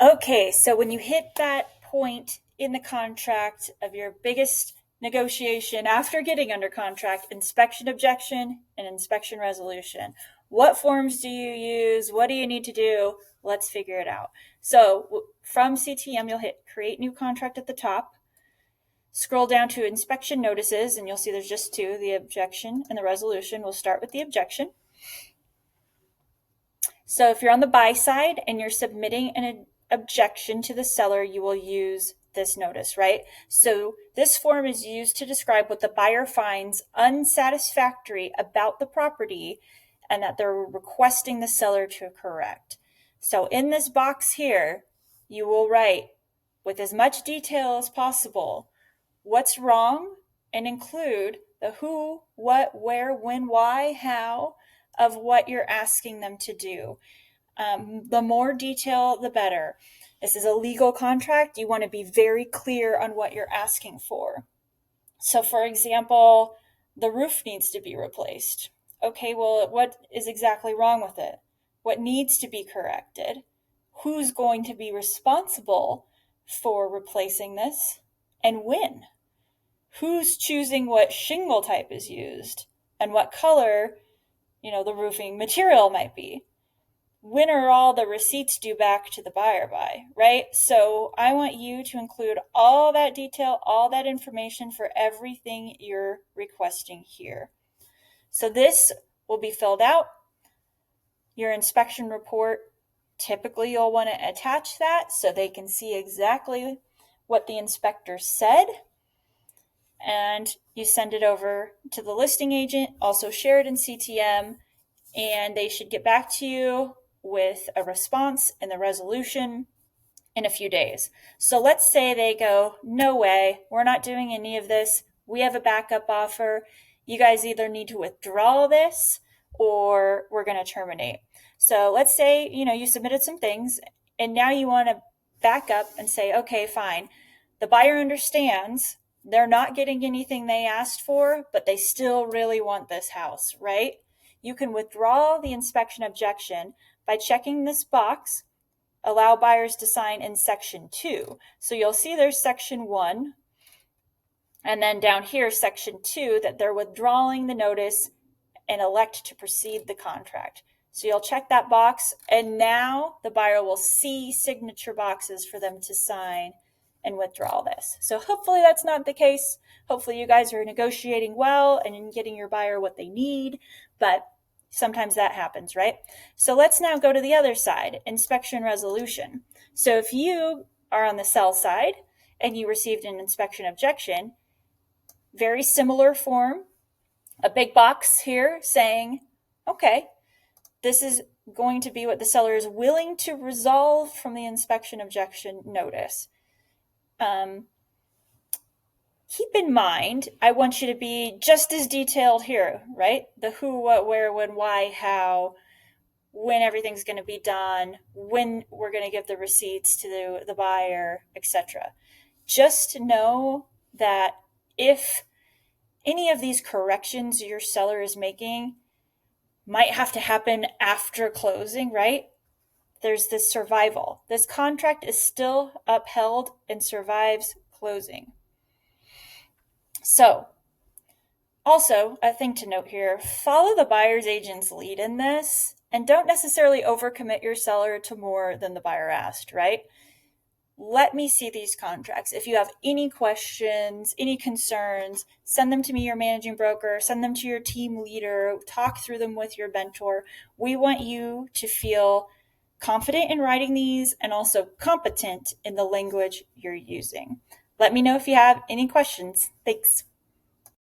Okay, so when you hit that point in the contract of your biggest negotiation after getting under contract, inspection objection and inspection resolution, what forms do you use? What do you need to do? Let's figure it out. So from CTM, you'll hit create new contract at the top. Scroll down to inspection notices, and you'll see there's just two, the objection and the resolution. We'll start with the objection. So if you're on the buy side and you're submitting an objection to the seller, you will use this notice, right? So this form is used to describe what the buyer finds unsatisfactory about the property and that they're requesting the seller to correct. So in this box here, you will write with as much detail as possible what's wrong and include the who, what, where, when, why, how of what you're asking them to do. The more detail, the better. This is a legal contract. You want to be very clear on what you're asking for. So, for example, the roof needs to be replaced. Okay, well, what is exactly wrong with it? What needs to be corrected? Who's going to be responsible for replacing this? And when? Who's choosing what shingle type is used and what color, the roofing material might be? When are all the receipts due back to the buyer by, right? So I want you to include all that detail, all that information for everything you're requesting here. So this will be filled out. Your inspection report, typically you'll want to attach that so they can see exactly what the inspector said. And you send it over to the listing agent, also share it in CTM, and they should get back to you with a response and the resolution in a few days. So let's say they go, no way, we're not doing any of this. We have a backup offer. You guys either need to withdraw this or we're going to terminate. So let's say, you submitted some things and now you want to back up and say, okay, fine. The buyer understands they're not getting anything they asked for, but they still really want this house, right? You can withdraw the inspection objection by checking this box, allow buyers to sign in section 2. So you'll see there's section 1, and then down here, section 2, that they're withdrawing the notice and elect to proceed the contract. So you'll check that box, and now the buyer will see signature boxes for them to sign and withdraw this. So hopefully that's not the case. Hopefully you guys are negotiating well and getting your buyer what they need, but sometimes that happens, right? So let's now go to the other side, inspection resolution. So if you are on the sell side and you received an inspection objection, very similar form, a big box here saying, okay, this is going to be what the seller is willing to resolve from the inspection objection notice. Keep in mind, I want you to be just as detailed here, right? The who, what, where, when, why, how, when everything's going to be done, when we're going to give the receipts to the buyer, etc. Just to know that if any of these corrections your seller is making might have to happen after closing, right? There's this survival. This contract is still upheld and survives closing. So, also, a thing to note here, follow the buyer's agent's lead in this and don't necessarily overcommit your seller to more than the buyer asked, right? Let me see these contracts. If you have any questions, any concerns, send them to me, your managing broker, send them to your team leader, talk through them with your mentor. We want you to feel confident in writing these and also competent in the language you're using. Let me know if you have any questions. Thanks.